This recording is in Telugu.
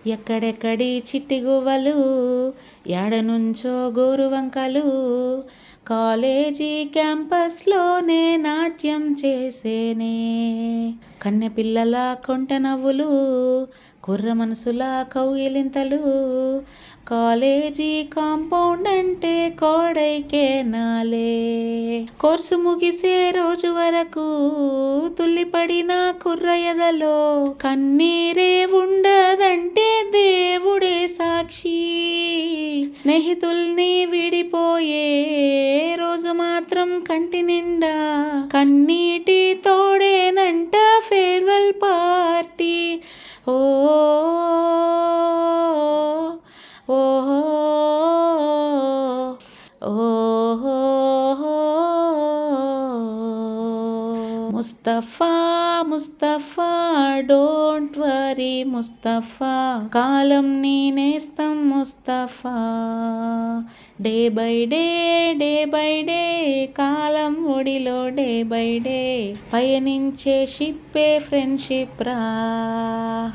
ఎక్కడెక్కడి చిట్టి గువ్వలు, యాడనుంచో గోరువంకలు, కాలేజీ క్యాంపస్లోనే నాట్యం చేసేనే. కన్నెపిల్లల కొంట నవ్వులు, కుర్ర మనసుల కౌగిలింతలు, కాలేజీ కాంపౌండ్ అంటే కోడైకేనాలే. కోర్సు ముగిసే రోజు వరకు తుల్లిపడిన కుర్ర ఎదలో కన్నీరే ఉండదంటే దేవుడే సాక్షి. స్నేహితుల్ని విడిపోయే రోజు మాత్రం కంటి నిండా కన్నీటి తోడేనంట ఫేర్వెల్ పార్టీ. ఓ ఓహో ఓహో ముస్తఫా ముస్తఫా డోంట్ వరీ ముస్తఫా, కాలం నీ నేస్తం Mustafa. Day by day day by day కాలం ఒడిలో డే బై డే పయనించే షిప్పే ఫ్రెండ్షిప్ రా.